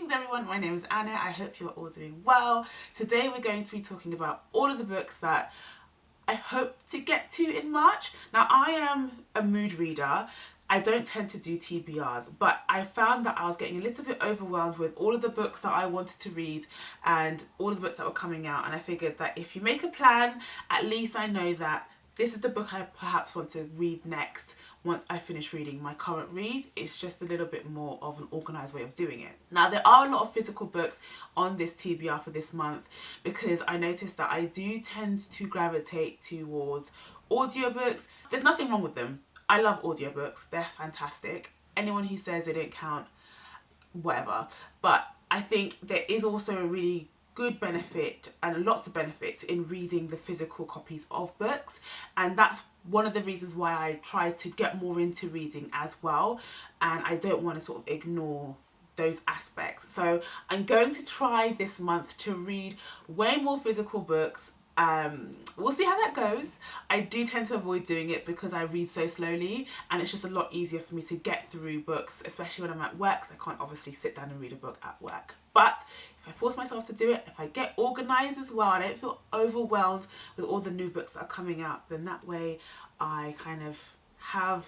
Greetings everyone, my name is Anna. I hope you're all doing well. Today we're going to be talking about all of the books that I hope to get to in March. Now I am a mood reader. I don't tend to do TBRs, but I found that I was getting a little bit overwhelmed with all of the books that I wanted to read and all of the books that were coming out, and I figured that if you make a plan, at least I know that this is the book I perhaps want to read next once I finish reading my current read. It's just a little bit more of an organised way of doing it. Now there are a lot of physical books on this TBR for this month because I noticed that I do tend to gravitate towards audiobooks. There's nothing wrong with them. I love audiobooks, they're fantastic. Anyone who says they don't count, whatever. But I think there is also a really good benefit and lots of benefits in reading the physical copies of books, and that's one of the reasons why I try to get more into reading as well, and I don't want to sort of ignore those aspects. So I'm going to try this month to read way more physical books. We'll see how that goes. I do tend to avoid doing it because I read so slowly and it's just a lot easier for me to get through books, especially when I'm at work, because I can't obviously sit down and read a book at work. But if I force myself to do it, if I get organised as well, I don't feel overwhelmed with all the new books that are coming out, then that way I kind of have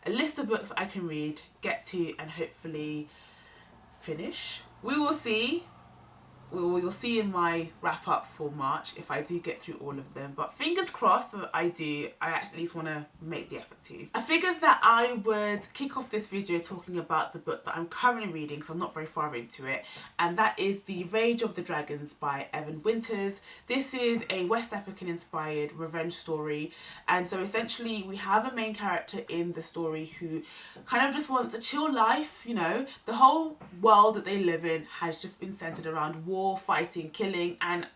a list of books I can read, get to, and hopefully finish. We will see. You'll see in my wrap up for March if I do get through all of them, but fingers crossed that I do. I at least want to make the effort to. I figured that I would kick off this video talking about the book that I'm currently reading, so I'm not very far into it, and that is The Rage of the Dragons by Evan Winters. This is a West African inspired revenge story, and so essentially we have a main character in the story who kind of just wants a chill life. You know, the whole world that they live in has just been centered around war, fighting, killing, and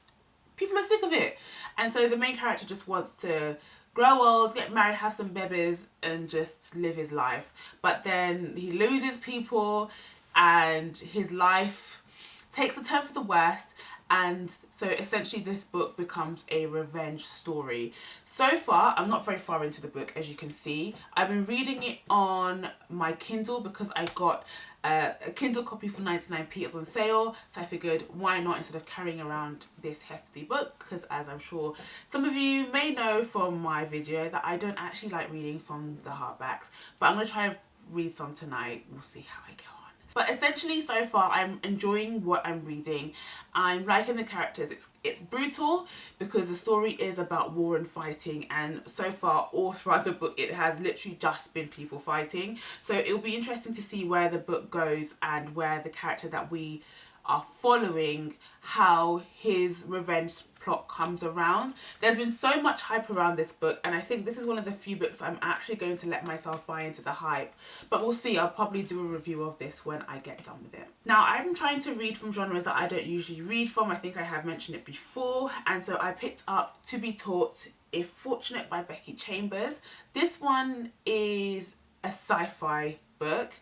people are sick of it. And so the main character just wants to grow old, get married, have some babies, and just live his life. But then he loses people and his life takes a turn for the worst. And so essentially this book becomes a revenge story. So far, I'm not very far into the book, as you can see. I've been reading it on my Kindle because I got a Kindle copy for 99p. It was on sale, so I figured why not, instead of carrying around this hefty book, because as I'm sure some of you may know from my video that I don't actually like reading from the hardbacks, but I'm going to try and read some tonight. We'll see how I go on. But essentially, so far, I'm enjoying what I'm reading. I'm liking the characters. It's brutal because the story is about war and fighting, and so far, all throughout the book, it has literally just been people fighting. So it'll be interesting to see where the book goes and where the character that we are following, how his revenge plot comes around. There's been so much hype around this book, and I think this is one of the few books I'm actually going to let myself buy into the hype. But we'll see. I'll probably do a review of this when I get done with it. Now, I'm trying to read from genres that I don't usually read from. I think I have mentioned it before, and so I picked up To Be Taught If Fortunate by Becky Chambers. This one is a sci-fi book.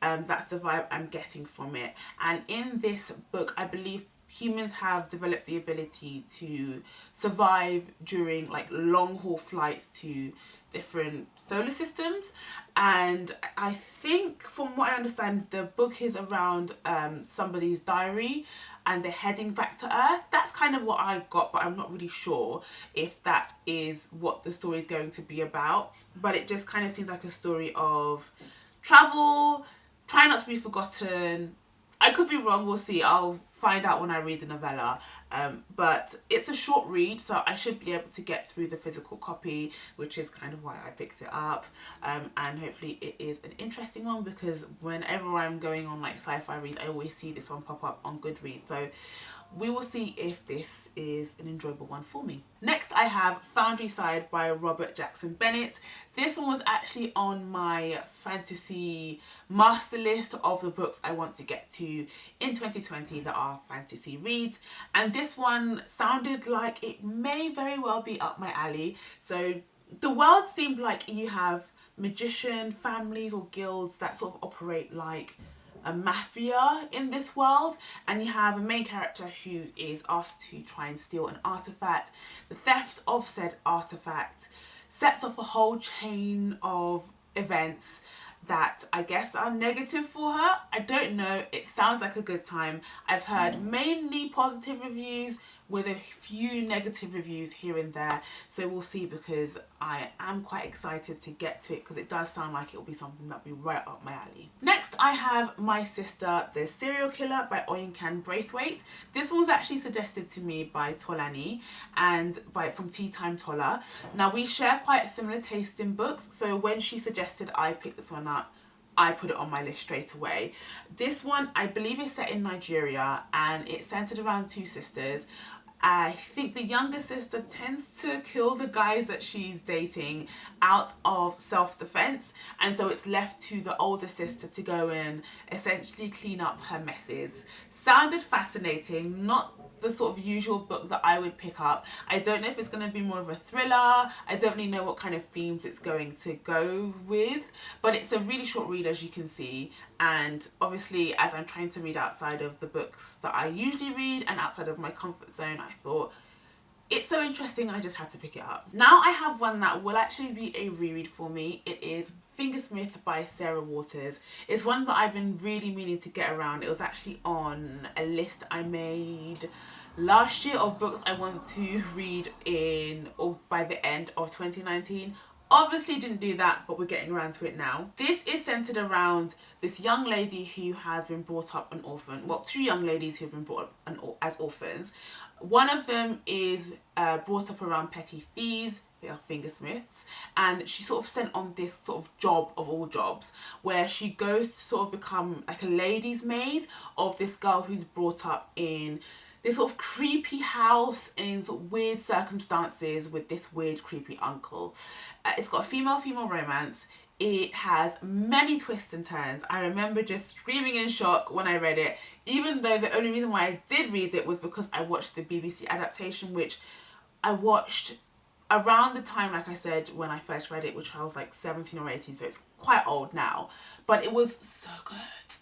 That's the vibe I'm getting from it. And in this book, I believe humans have developed the ability to survive during like long haul flights to different solar systems. And I think, from what I understand, the book is around somebody's diary and they're heading back to Earth. That's kind of what I got, but I'm not really sure if that is what the story is going to be about. But it just kind of seems like a story of travel, try not to be forgotten. I could be wrong, we'll see. I'll find out when I read the novella. But it's a short read, so I should be able to get through the physical copy, which is kind of why I picked it up. And hopefully it is an interesting one, because whenever I'm going on like sci-fi reads, I always see this one pop up on Goodreads. So we will see if this is an enjoyable one for me. Next, I have Foundryside by Robert Jackson Bennett. This one was actually on my fantasy master list of the books I want to get to in 2020 that are fantasy reads. And this one sounded like it may very well be up my alley. So the world seemed like you have magician families or guilds that sort of operate like a mafia in this world, and you have a main character who is asked to try and steal an artifact. The theft of said artifact sets off a whole chain of events that I guess are negative for her. I don't know. It sounds like a good time. I've heard mainly positive reviews with a few negative reviews here and there. So we'll see, because I am quite excited to get to it because it does sound like it will be something that will be right up my alley. Next, I have My Sister, the Serial Killer by Oyinkan Braithwaite. This one was actually suggested to me by Tolani and from Tea Time Tola. Now, we share quite a similar taste in books, so when she suggested I pick this one up, I put it on my list straight away. This one, I believe, is set in Nigeria and it's centered around two sisters. I think the younger sister tends to kill the guys that she's dating out of self-defense, and so it's left to the older sister to go and essentially clean up her messes. Sounded fascinating, not the sort of usual book that I would pick up. I don't know if it's going to be more of a thriller. I don't really know what kind of themes it's going to go with, but it's a really short read, as you can see. And obviously, as I'm trying to read outside of the books that I usually read and outside of my comfort zone, I thought it's so interesting, I just had to pick it up. Now I have one that will actually be a reread for me. It is Fingersmith by Sarah Waters. It's one that I've been really meaning to get around. It was actually on a list I made last year of books I want to read in or by the end of 2019. Obviously didn't do that, but we're getting around to it now. This is centered around this young lady who has been brought up an orphan. Well, two young ladies who have been brought up as orphans. One of them is brought up around petty thieves. They are fingersmiths, and she's sort of sent on this sort of job of all jobs where she goes to sort of become like a lady's maid of this girl who's brought up in this sort of creepy house in sort of weird circumstances with this weird creepy uncle. It's got a female-female romance. It has many twists and turns. I remember just screaming in shock when I read it, even though the only reason why I did read it was because I watched the BBC adaptation, which I watched around the time, like I said, when I first read it, which I was like 17 or 18, so it's quite old now, but it was so good.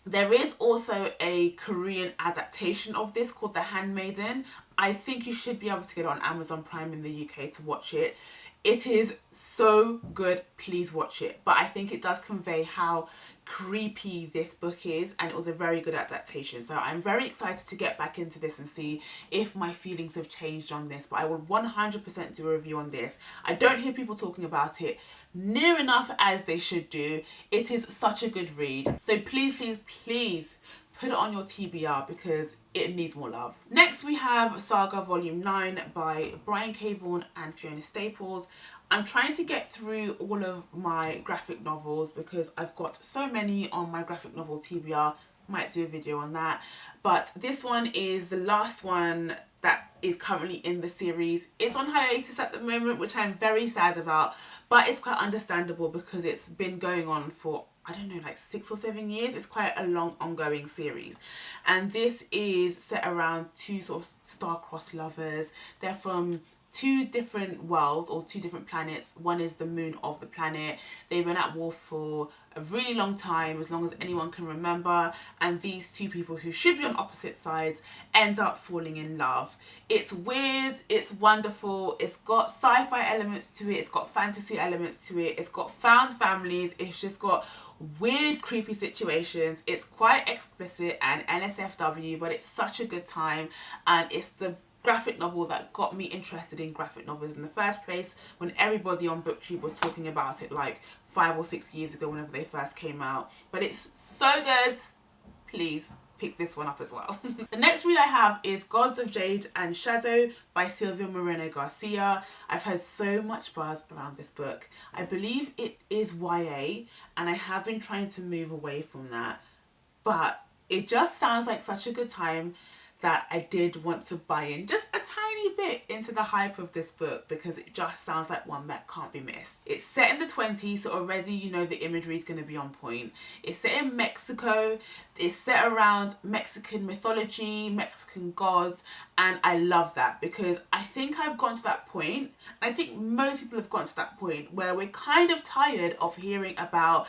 There is also a Korean adaptation of this called The Handmaiden. I think you should be able to get it on Amazon Prime in the UK to watch it. It is so good, please watch it. But I think it does convey how creepy this book is, and it was a very good adaptation. So I'm very excited to get back into this and see if my feelings have changed on this. But I will 100% do a review on this. I don't hear people talking about it near enough as they should do. It is such a good read. So please, please, please put it on your TBR because it needs more love. Next we have Saga Volume 9 by Brian K. Vaughan and Fiona Staples. I'm trying to get through all of my graphic novels because I've got so many on my graphic novel TBR. Might do a video on that. But this one is the last one that is currently in the series. It's on hiatus at the moment, which I'm very sad about, but it's quite understandable because it's been going on for, I don't know, like 6 or 7 years. It's quite a long ongoing series. And this is set around two sort of star-crossed lovers. They're from two different worlds or two different planets. One is the moon of the planet. They've been at war for a really long time, as long as anyone can remember, and these two people who should be on opposite sides end up falling in love. It's weird, it's wonderful, it's got sci-fi elements to it, it's got fantasy elements to it, it's got found families, it's just got weird creepy situations. It's quite explicit and NSFW, but it's such a good time, and it's the graphic novel that got me interested in graphic novels in the first place when everybody on BookTube was talking about it like 5 or 6 years ago whenever they first came out. But it's so good. Please pick this one up as well. The next read I have is Gods of Jade and Shadow by Silvia Moreno Garcia. I've heard so much buzz around this book. I believe it is YA, and I have been trying to move away from that, but it just sounds like such a good time that I did want to buy in just a tiny bit into the hype of this book because it just sounds like one that can't be missed. It's set in the 20s, so already you know the imagery is going to be on point. It's set in Mexico. It's set around Mexican mythology, Mexican gods, and I love that because I think I've gotten to that point, and I think most people have gotten to that point where we're kind of tired of hearing about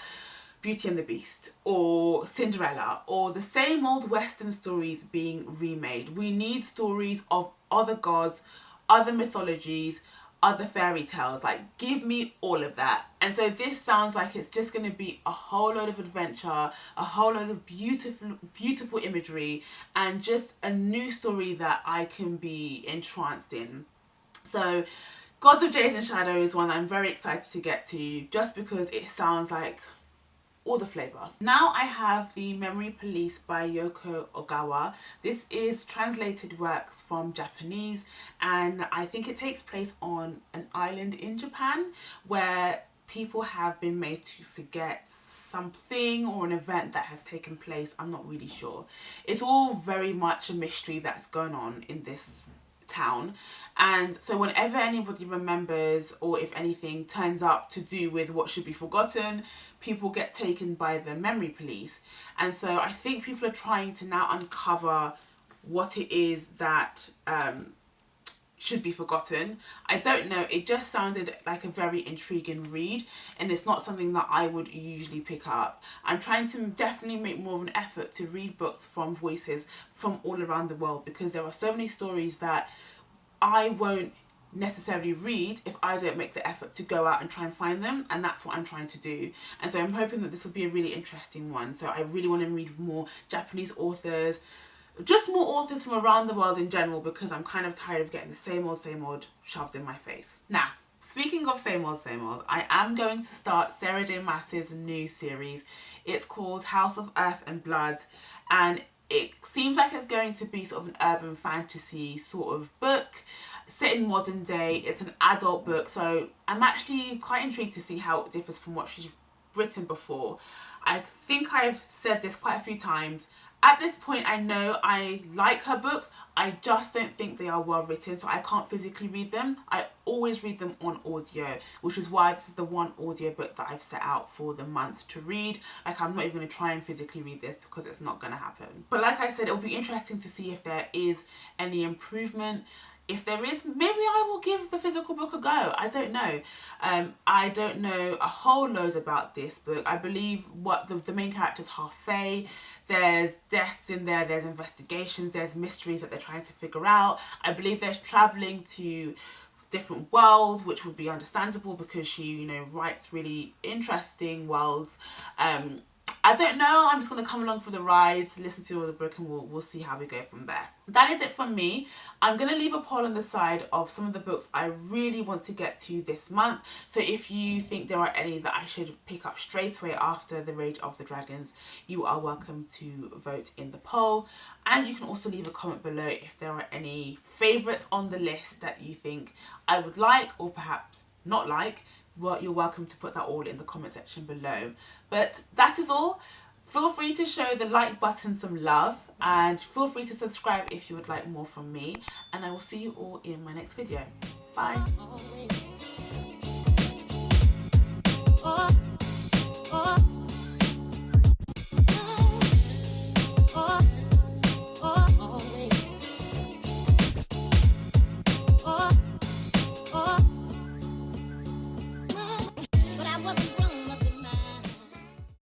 Beauty and the Beast or Cinderella or the same old Western stories being remade. We need stories of other gods, other mythologies, other fairy tales. Like, give me all of that. And so this sounds like it's just going to be a whole load of adventure, a whole load of beautiful imagery, and just a new story that I can be entranced in. So Gods of Jade and Shadow is one I'm very excited to get to, just because it sounds like all the flavour. Now I have The Memory Police by Yoko Ogawa. This is translated works from Japanese, and I think it takes place on an island in Japan where people have been made to forget something or an event that has taken place. I'm not really sure. It's all very much a mystery that's going on in this town, and so whenever anybody remembers, or if anything turns up to do with what should be forgotten, people get taken by the memory police. And so I think people are trying to now uncover what it is that should be forgotten. I don't know, it just sounded like a very intriguing read, and it's not something that I would usually pick up. I'm trying to definitely make more of an effort to read books from voices from all around the world, because there are so many stories that I won't necessarily read if I don't make the effort to go out and try and find them, and that's what I'm trying to do. And so I'm hoping that this will be a really interesting one. So I really want to read more Japanese authors, just more authors from around the world in general, because I'm kind of tired of getting the same old shoved in my face. Now, speaking of same old, I am going to start Sarah J Maas's new series. It's called House of Earth and Blood, and it seems like it's going to be sort of an urban fantasy sort of book set in modern day. It's an adult book, so I'm actually quite intrigued to see how it differs from what she's written before. I think I've said this quite a few times. At this point, I know I like her books, I just don't think they are well written, so I can't physically read them. I always read them on audio, which is why this is the one audio book that I've set out for the month to read. Like, I'm not even going to try and physically read this because it's not going to happen. But like I said, it'll be interesting to see if there is any improvement. If there is, maybe I will give the physical book a go. I don't know. I don't know a whole load about this book. I believe what the main character is half fae. There's deaths in there, there's investigations, there's mysteries that they're trying to figure out. I believe there's travelling to different worlds, which would be understandable because she, you know, writes really interesting worlds. I don't know, I'm just going to come along for the ride, listen to all the book, and we'll see how we go from there. That is it from me. I'm going to leave a poll on the side of some of the books I really want to get to this month. So if you think there are any that I should pick up straight away after The Rage of the Dragons, you are welcome to vote in the poll. And you can also leave a comment below if there are any favourites on the list that you think I would like, or perhaps not like. Well, you're welcome to put that all in the comment section below. But that is all. Feel free to show the like button some love, and feel free to subscribe if you would like more from me, and I will see you all in my next video. Bye.